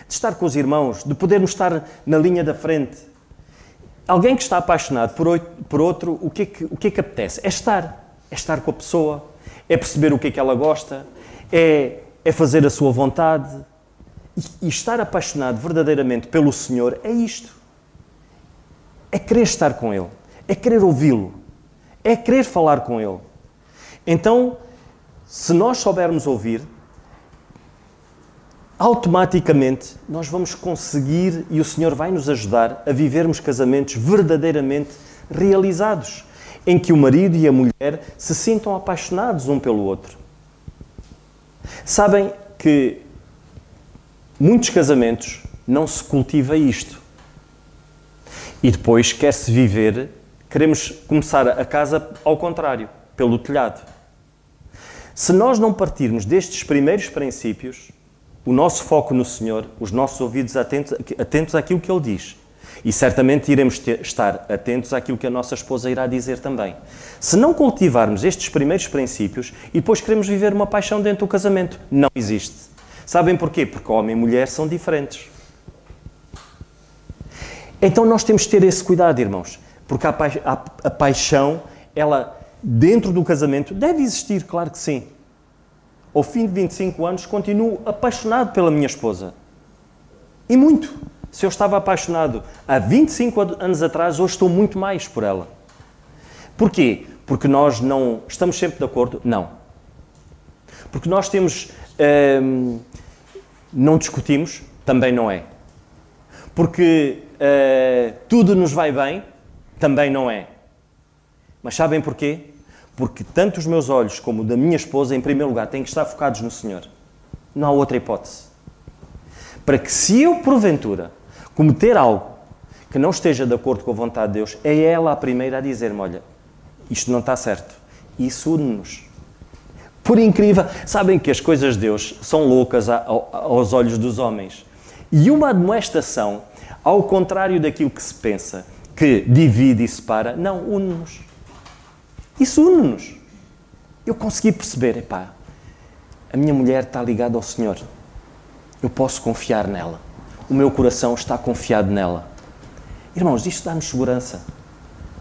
de estar com os irmãos, de podermos estar na linha da frente. Alguém que está apaixonado por outro, o que é que apetece? É estar com a pessoa, é perceber o que é que ela gosta, é fazer a sua vontade. E estar apaixonado verdadeiramente pelo Senhor é isto. É querer estar com Ele, é querer ouvi-lo, é querer falar com Ele. Então, se nós soubermos ouvir, automaticamente nós vamos conseguir e o Senhor vai nos ajudar a vivermos casamentos verdadeiramente realizados, em que o marido e a mulher se sintam apaixonados um pelo outro. Sabem que muitos casamentos não se cultiva isto. E depois quer-se viver, queremos começar a casa ao contrário, pelo telhado. Se nós não partirmos destes primeiros princípios, o nosso foco no Senhor, os nossos ouvidos atentos àquilo que Ele diz, e certamente iremos estar atentos àquilo que a nossa esposa irá dizer também. Se não cultivarmos estes primeiros princípios e depois queremos viver uma paixão dentro do casamento, não existe. Sabem porquê? Porque homem e mulher são diferentes. Então nós temos de ter esse cuidado, irmãos, porque a paixão, ela dentro do casamento deve existir, claro que sim. Ao fim de 25 anos continuo apaixonado pela minha esposa. E muito. Se eu estava apaixonado há 25 anos atrás, hoje estou muito mais por ela. Porquê? Porque nós não estamos sempre de acordo? Não. Porque nós temos... não discutimos? Também não é. Porque tudo nos vai bem? Também não é. Mas sabem porquê? Porque tanto os meus olhos como o da minha esposa, em primeiro lugar, têm que estar focados no Senhor. Não há outra hipótese. Para que se eu, porventura, cometer algo que não esteja de acordo com a vontade de Deus, é ela a primeira a dizer-me, olha, isto não está certo. Isso une-nos. Por incrível, sabem que as coisas de Deus são loucas aos olhos dos homens. E uma admoestação, ao contrário daquilo que se pensa, que divide e separa, não, une-nos. Isso une-nos. Eu consegui perceber, epá, a minha mulher está ligada ao Senhor. Eu posso confiar nela. O meu coração está confiado nela. Irmãos, isto dá-nos segurança.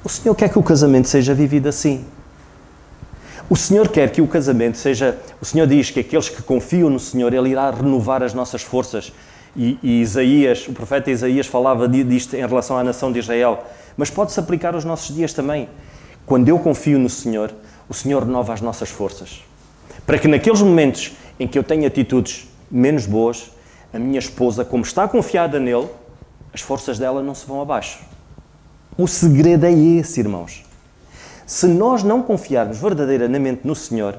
O Senhor quer que o casamento seja vivido assim. O Senhor quer que o casamento seja... O Senhor diz que aqueles que confiam no Senhor, Ele irá renovar as nossas forças. E Isaías, o profeta Isaías falava disto em relação à nação de Israel. Mas pode-se aplicar aos nossos dias também. Quando eu confio no Senhor, o Senhor renova as nossas forças. Para que naqueles momentos em que eu tenho atitudes menos boas, a minha esposa, como está confiada nele, as forças dela não se vão abaixo. O segredo é esse, irmãos. Se nós não confiarmos verdadeiramente no Senhor,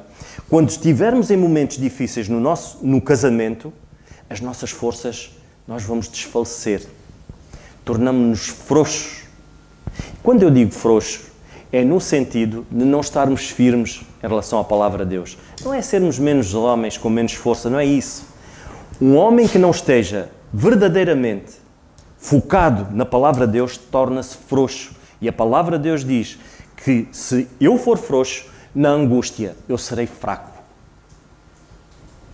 quando estivermos em momentos difíceis no casamento, as nossas forças, nós vamos desfalecer. Tornamos-nos frouxos. Quando eu digo frouxo, é no sentido de não estarmos firmes em relação à palavra de Deus. Não é sermos menos homens com menos força, não é isso. Um homem que não esteja verdadeiramente focado na palavra de Deus torna-se frouxo. E a palavra de Deus diz que se eu for frouxo, na angústia eu serei fraco.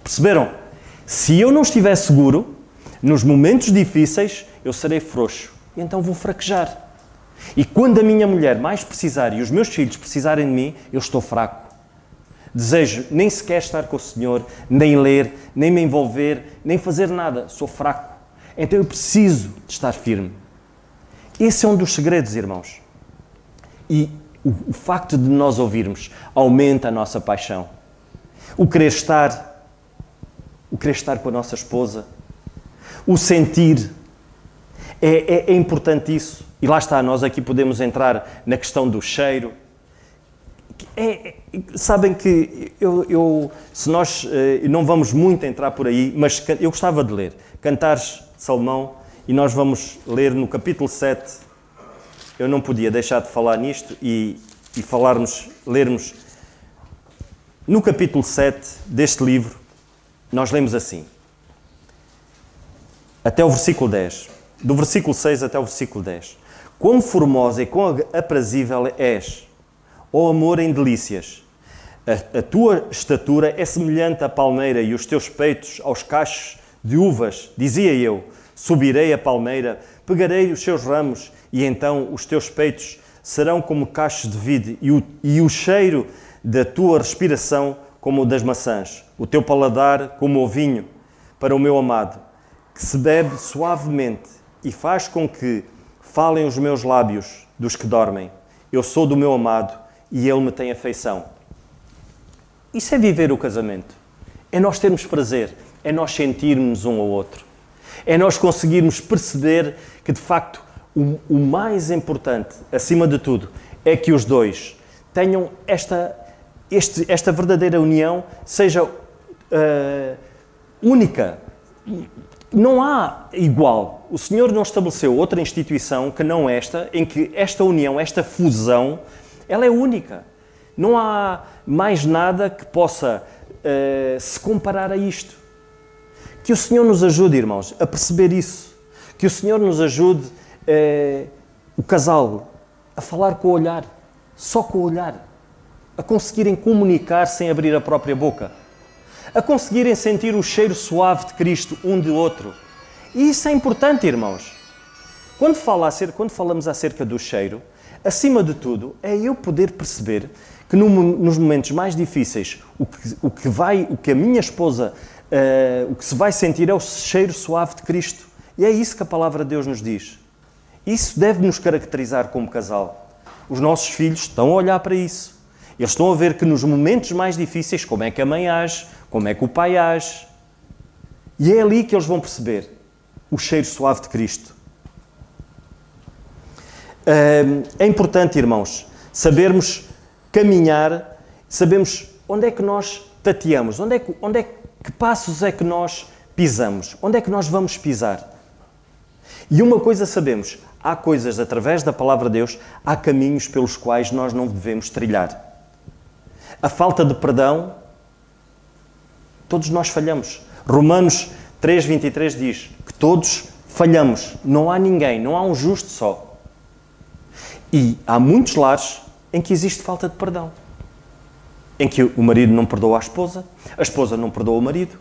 Perceberam? Se eu não estiver seguro, nos momentos difíceis, eu serei frouxo. E então vou fraquejar. E quando a minha mulher mais precisar e os meus filhos precisarem de mim, eu estou fraco. Desejo nem sequer estar com o Senhor, nem ler, nem me envolver, nem fazer nada. Sou fraco. Então eu preciso de estar firme. Esse é um dos segredos, irmãos. E o facto de nós ouvirmos aumenta a nossa paixão. O querer estar com a nossa esposa, o sentir. É importante isso. E lá está, nós aqui podemos entrar na questão do cheiro. Sabem que se nós não vamos muito entrar por aí, mas eu gostava de ler Cantares de Salomão, e nós vamos ler no capítulo 7. Eu não podia deixar de falar nisto e lermos no capítulo 7 deste livro. Nós lemos assim, até o versículo 10, do versículo 6 até o versículo 10. Quão formosa e quão aprazível és, ó amor em delícias! A tua estatura é semelhante à palmeira e os teus peitos aos cachos de uvas. Dizia eu, subirei a palmeira, pegarei os seus ramos, e então os teus peitos serão como cachos de vide, e o cheiro da tua respiração como o das maçãs, o teu paladar como o vinho para o meu amado, que se bebe suavemente e faz com que falem os meus lábios dos que dormem. Eu sou do meu amado e ele me tem afeição. Isso é viver o casamento. É nós termos prazer, é nós sentirmos um ao outro. É nós conseguirmos perceber que, de facto, o mais importante, acima de tudo, é que os dois tenham esta verdadeira união, seja única. Não há igual. O Senhor não estabeleceu outra instituição que não esta, em que esta união, esta fusão, ela é única. Não há mais nada que possa se comparar a isto. Que o Senhor nos ajude, irmãos, a perceber isso. Que o Senhor nos ajude, o casal, a falar com o olhar, só com o olhar. A conseguirem comunicar sem abrir a própria boca. A conseguirem sentir o cheiro suave de Cristo um do outro. E isso é importante, irmãos. Quando falamos acerca do cheiro, acima de tudo, é eu poder perceber que nos momentos mais difíceis, o que a minha esposa, o que se vai sentir é o cheiro suave de Cristo. E é isso que a palavra de Deus nos diz. Isso deve nos caracterizar como casal. Os nossos filhos estão a olhar para isso. Eles estão a ver que nos momentos mais difíceis, como é que a mãe age, como é que o pai age. E é ali que eles vão perceber o cheiro suave de Cristo. É importante, irmãos, sabermos caminhar, sabemos onde é que nós tateamos, que passos é que nós pisamos, onde é que nós vamos pisar. E uma coisa sabemos, há coisas através da palavra de Deus, há caminhos pelos quais nós não devemos trilhar. A falta de perdão, todos nós falhamos. Romanos 3:23 diz que todos falhamos, não há ninguém, não há um justo só. E há muitos lares em que existe falta de perdão. Em que o marido não perdoa a esposa não perdoa o marido.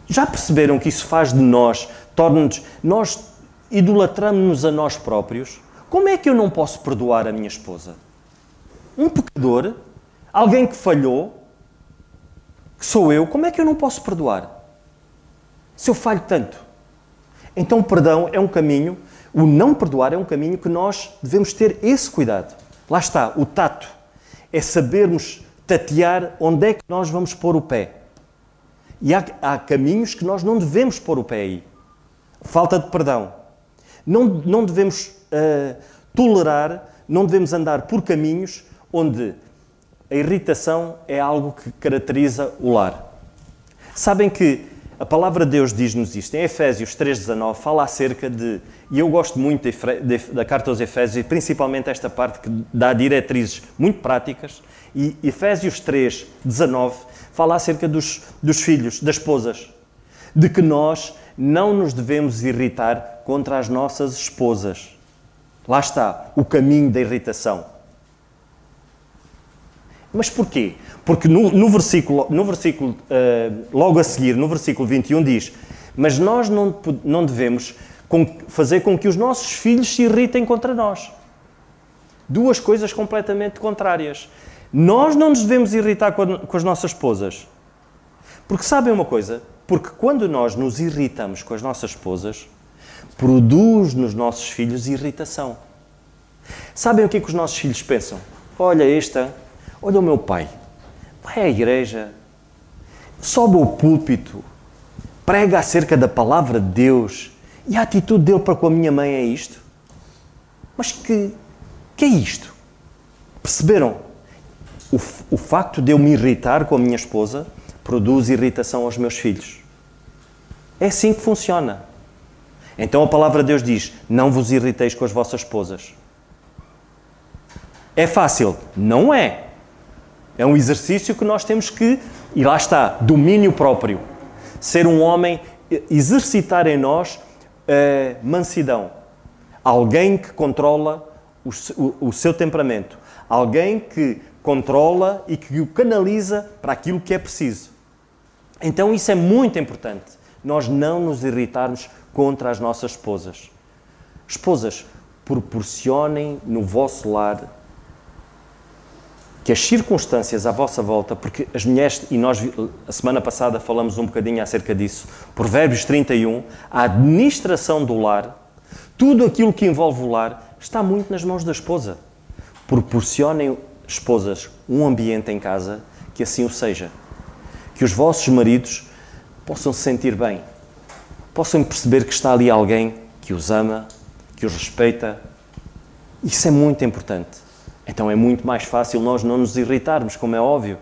Já perceberam que isso faz de nós, nós idolatramos-nos a nós próprios? Como é que eu não posso perdoar a minha esposa? Um pecador, alguém que falhou, que sou eu, como é que eu não posso perdoar? Se eu falho tanto. Então o perdão é um caminho, o não perdoar é um caminho que nós devemos ter esse cuidado. Lá está, o tato. É sabermos tatear onde é que nós vamos pôr o pé. E há caminhos que nós não devemos pôr o pé aí. Falta de perdão. Não devemos tolerar, não devemos andar por caminhos onde a irritação é algo que caracteriza o lar. Sabem que a palavra de Deus diz-nos isto. Em Efésios 3:19 fala acerca de... E eu gosto muito da carta aos Efésios, e principalmente esta parte que dá diretrizes muito práticas. E Efésios 3:19 fala acerca dos filhos, das esposas. De que nós não nos devemos irritar contra as nossas esposas. Lá está, o caminho da irritação. Mas porquê? Porque no versículo logo a seguir, no versículo 21 diz: mas nós não devemos fazer com que os nossos filhos se irritem contra nós. Duas coisas completamente contrárias. Nós não nos devemos irritar com as nossas esposas. Porque sabem uma coisa? Porque quando nós nos irritamos com as nossas esposas, produz nos nossos filhos irritação. Sabem o que é que os nossos filhos pensam? Olha o meu pai, vai à igreja, sobe ao púlpito, prega acerca da palavra de Deus E a atitude dele para com a minha mãe é isto? Mas que é isto? Perceberam? O facto de eu me irritar com a minha esposa produz irritação aos meus filhos. É assim que funciona. Então a palavra de Deus diz, não vos irriteis com as vossas esposas. É fácil? Não é. É um exercício que nós temos que, e lá está, domínio próprio. Ser um homem, exercitar em nós mansidão. Alguém que controla o seu temperamento. Alguém que controla e que o canaliza para aquilo que é preciso. Então isso é muito importante. Nós não nos irritarmos contra as nossas esposas. Esposas, proporcionem no vosso lar que as circunstâncias à vossa volta, porque as mulheres, e nós a semana passada falamos um bocadinho acerca disso, Provérbios 31, a administração do lar, tudo aquilo que envolve o lar, está muito nas mãos da esposa. Proporcionem, esposas, um ambiente em casa que assim o seja. Que os vossos maridos possam se sentir bem, possam perceber que está ali alguém que os ama, que os respeita. Isso é muito importante. Então é muito mais fácil nós não nos irritarmos, como é óbvio.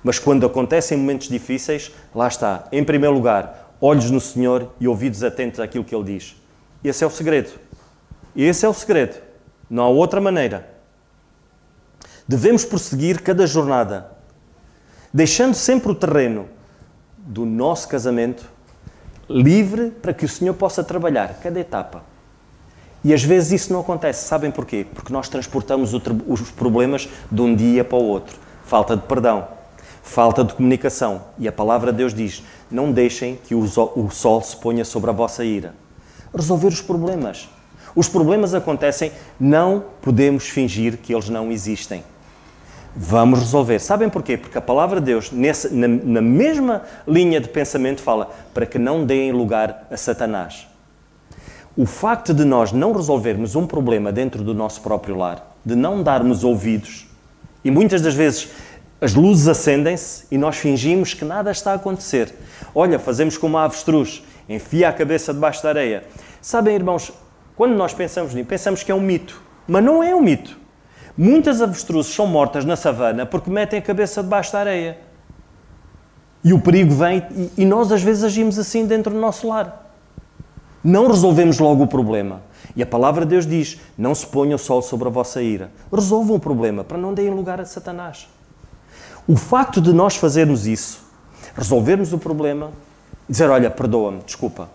Mas quando acontecem momentos difíceis, lá está. Em primeiro lugar, olhos no Senhor e ouvidos atentos àquilo que Ele diz. Esse é o segredo. Esse é o segredo. Não há outra maneira. Devemos prosseguir cada jornada, deixando sempre o terreno do nosso casamento livre para que o Senhor possa trabalhar cada etapa. E às vezes isso não acontece. Sabem porquê? Porque nós transportamos os problemas de um dia para o outro. Falta de perdão, falta de comunicação. E a palavra de Deus diz, não deixem que o sol se ponha sobre a vossa ira. Resolver os problemas. Os problemas acontecem, não podemos fingir que eles não existem. Vamos resolver. Sabem porquê? Porque a palavra de Deus, na mesma linha de pensamento, fala para que não deem lugar a Satanás. O facto de nós não resolvermos um problema dentro do nosso próprio lar, de não darmos ouvidos, e muitas das vezes as luzes acendem-se e nós fingimos que nada está a acontecer. Olha, fazemos como a avestruz, enfia a cabeça debaixo da areia. Sabem, irmãos, quando nós pensamos nisso, pensamos que é um mito, mas não é um mito. Muitas avestruzes são mortas na savana porque metem a cabeça debaixo da areia. E o perigo vem e nós às vezes agimos assim dentro do nosso lar. Não resolvemos logo o problema. E a palavra de Deus diz, não se ponha o sol sobre a vossa ira. Resolvam o problema para não deem lugar a Satanás. O facto de nós fazermos isso, resolvermos o problema, dizer, olha, perdoa-me, desculpa.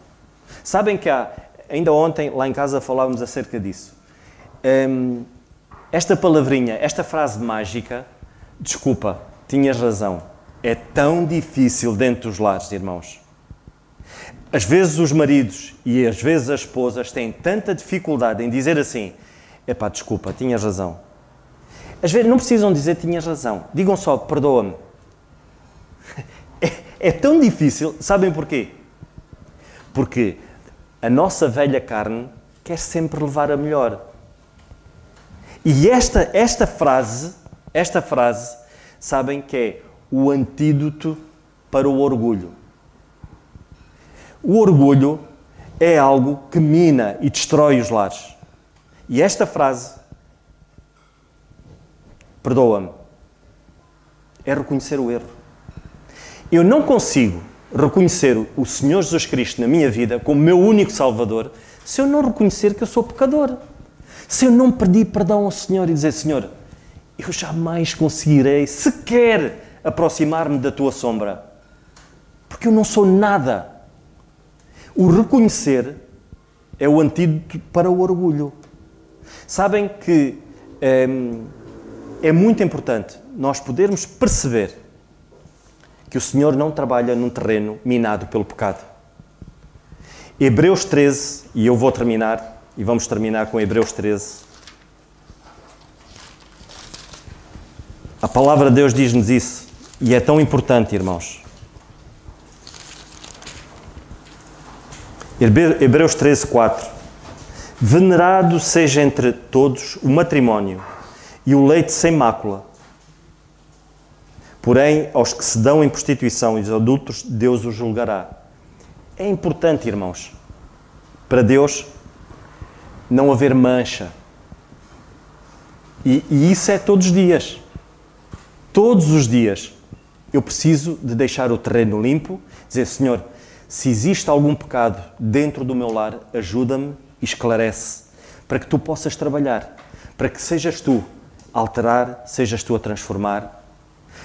Sabem que ainda ontem lá em casa falávamos acerca disso. Esta palavrinha, esta frase mágica, desculpa, tinhas razão, é tão difícil dentro dos lares, irmãos. Às vezes os maridos e às vezes as esposas têm tanta dificuldade em dizer assim, epá, desculpa, tinhas razão. Às vezes não precisam dizer tinhas razão, digam só, perdoa-me. É tão difícil, sabem porquê? Porque a nossa velha carne quer sempre levar a melhor. E esta frase, sabem que é o antídoto para o orgulho. O orgulho é algo que mina e destrói os lares. E esta frase, perdoa-me, é reconhecer o erro. Eu não consigo reconhecer o Senhor Jesus Cristo na minha vida como meu único Salvador se eu não reconhecer que eu sou pecador. Se eu não pedir perdão ao Senhor e dizer, Senhor, eu jamais conseguirei sequer aproximar-me da Tua sombra. Porque eu não sou nada. O reconhecer é o antídoto para o orgulho. Sabem que é muito importante nós podermos perceber que o Senhor não trabalha num terreno minado pelo pecado. Hebreus 13, e eu vou terminar, e vamos terminar com Hebreus 13. A palavra de Deus diz-nos isso, e é tão importante, irmãos. Hebreus 13, 4. Venerado seja entre todos o matrimónio e o leito sem mácula. Porém, aos que se dão em prostituição e os adultos, Deus os julgará. É importante, irmãos. para Deus não haver mancha. E isso é todos os dias. Todos os dias. Eu preciso de deixar o terreno limpo, dizer, Senhor, se existe algum pecado dentro do meu lar, ajuda-me e esclarece, para que tu possas trabalhar, para que sejas tu a alterar, sejas tu a transformar.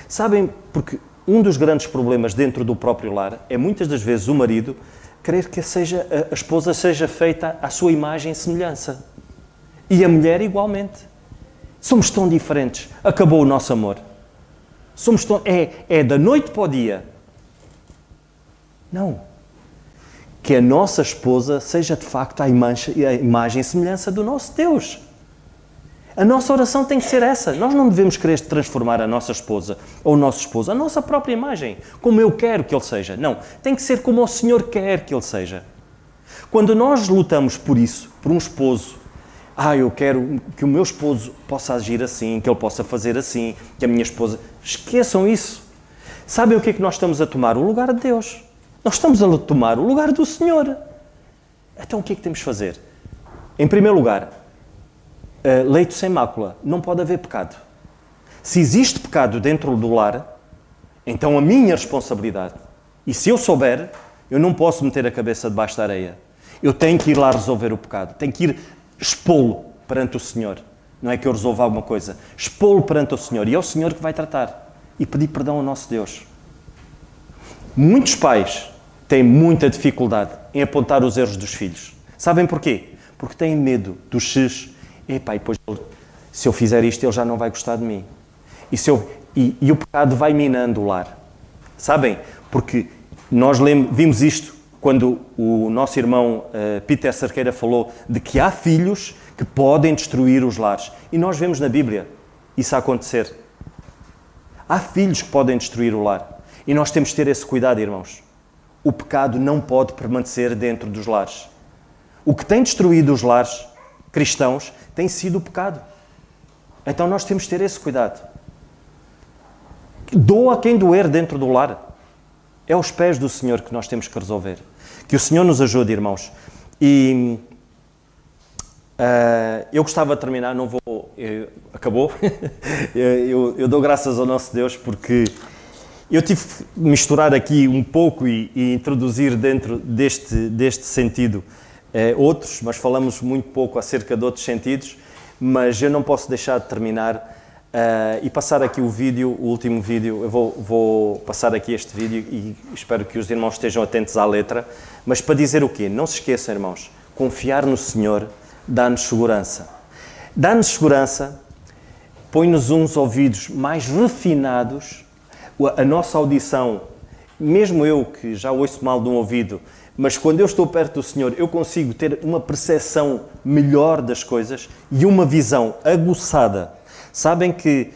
Sabem, porque um dos grandes problemas dentro do próprio lar é muitas das vezes o marido querer que a esposa seja feita à sua imagem e semelhança. E a mulher igualmente. Somos tão diferentes. Acabou o nosso amor. Somos tão... É da noite para o dia. Não. Que a nossa esposa seja de facto a imagem e semelhança do nosso Deus. A nossa oração tem que ser essa. Nós não devemos querer transformar a nossa esposa ou o nosso esposo, a nossa própria imagem, como eu quero que ele seja. Não, tem que ser como o Senhor quer que ele seja. Quando nós lutamos por isso, por um esposo, eu quero que o meu esposo possa agir assim, que ele possa fazer assim, que a minha esposa... Esqueçam isso. Sabem o que é que nós estamos a tomar? O lugar de Deus. Nós estamos a tomar o lugar do Senhor. Então o que é que temos de fazer? Em primeiro lugar, leito sem mácula, não pode haver pecado. Se existe pecado dentro do lar, então a minha responsabilidade, e se eu souber, eu não posso meter a cabeça debaixo da areia. Eu tenho que ir lá resolver o pecado, tenho que ir expô-lo perante o Senhor. Não é que eu resolva alguma coisa. Expô-lo perante o Senhor, e é o Senhor que vai tratar. E pedir perdão ao nosso Deus. Muitos pais têm muita dificuldade em apontar os erros dos filhos. Sabem porquê? Porque têm medo dos X. Depois, se eu fizer isto, ele já não vai gostar de mim. E o pecado vai minando o lar. Sabem? Porque nós vimos isto quando o nosso irmão Peter Cerqueira falou de que há filhos que podem destruir os lares. E nós vemos na Bíblia isso a acontecer. Há filhos que podem destruir o lar. E nós temos de ter esse cuidado, irmãos. O pecado não pode permanecer dentro dos lares. O que tem destruído os lares cristãos tem sido o pecado. Então nós temos de ter esse cuidado. Doa quem doer dentro do lar. É aos pés do Senhor que nós temos que resolver. Que o Senhor nos ajude, irmãos. E eu gostava de terminar, não vou... acabou? eu dou graças ao nosso Deus porque eu tive de misturar aqui um pouco e introduzir dentro deste sentido outros, mas falamos muito pouco acerca de outros sentidos, mas eu não posso deixar de terminar e passar aqui o último vídeo. Eu vou passar aqui este vídeo e espero que os irmãos estejam atentos à letra, mas para dizer o quê? Não se esqueçam, irmãos, confiar no Senhor dá-nos segurança. Dá-nos segurança, põe-nos uns ouvidos mais refinados, a nossa audição, mesmo eu que já ouço mal de um ouvido, mas quando eu estou perto do Senhor, eu consigo ter uma percepção melhor das coisas e uma visão aguçada. Sabem que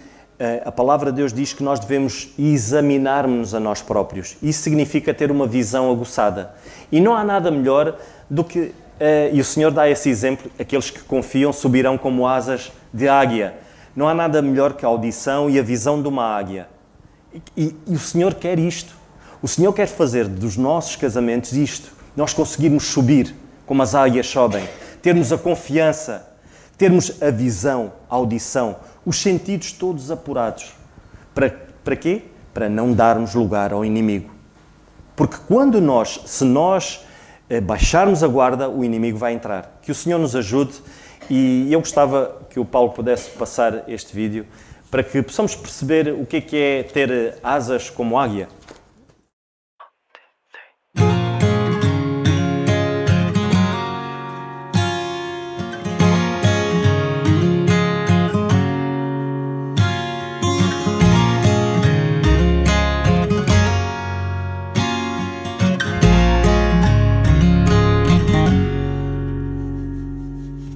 a palavra de Deus diz que nós devemos examinar-nos a nós próprios. Isso significa ter uma visão aguçada. E não há nada melhor do que... e o Senhor dá esse exemplo, aqueles que confiam subirão como asas de águia. Não há nada melhor que a audição e a visão de uma águia. E o Senhor quer isto. O Senhor quer fazer dos nossos casamentos isto. Nós conseguirmos subir como as águias sobem. Termos a confiança, termos a visão, a audição, os sentidos todos apurados. Para quê? Para não darmos lugar ao inimigo. Porque se nós baixarmos a guarda, o inimigo vai entrar. Que o Senhor nos ajude e eu gostava que o Paulo pudesse passar este vídeo para que possamos perceber o que é ter asas como águia.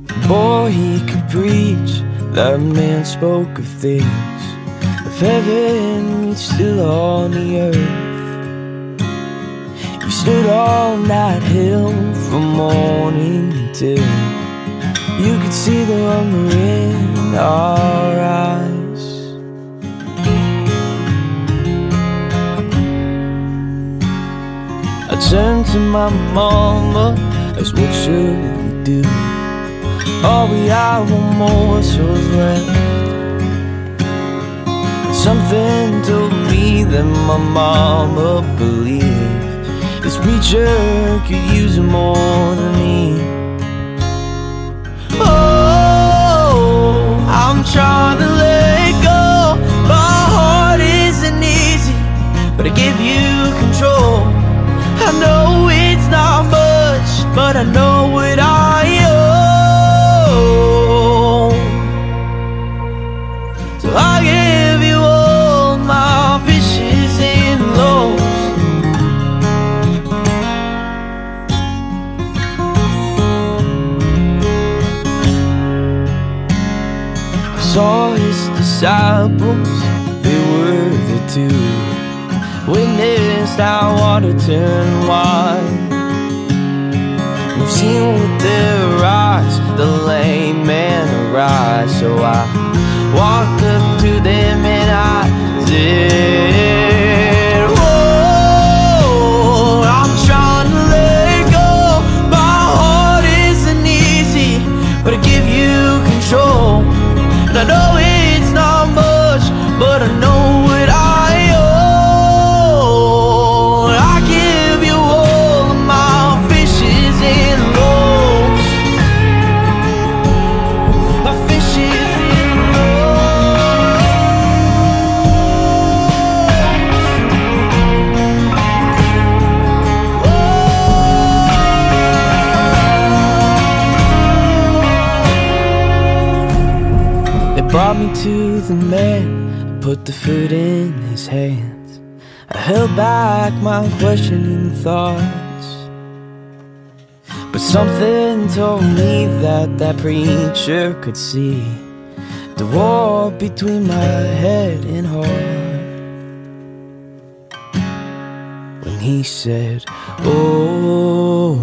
Before he could preach, that man spoke of things of heaven still on the earth. He stood on that hill from morning until you could see the hunger in our eyes. I turned to my mama, as what should we do? Oh, we have one more soul's left. Something told me that my mama believed this preacher could use him more than me. Oh, I'm trying to let go. My heart isn't easy, but I give you control. I know it's not much, but I know what I owe. So I give you all my fishes and loaves. I saw his disciples, they were the two. Witnessed how water turned wine. We've seen with their eyes the lame man arise. So I walked up to them and I said, oh, I'm trying to let go. My heart isn't easy, but I give you control. And I know it's not much, but I know what I owe. Brought me to the man, put the food in his hands. I held back my questioning thoughts, but something told me that that preacher could see the war between my head and heart. When he said, oh,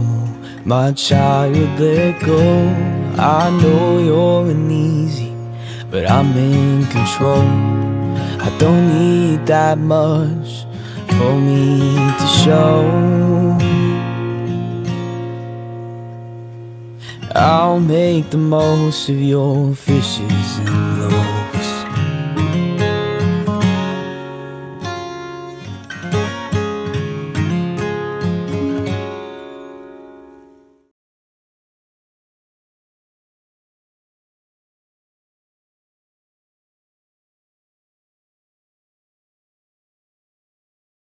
my child, let go. I know you're uneasy, but I'm in control. I don't need that much for me to show. I'll make the most of your fishes and loaves.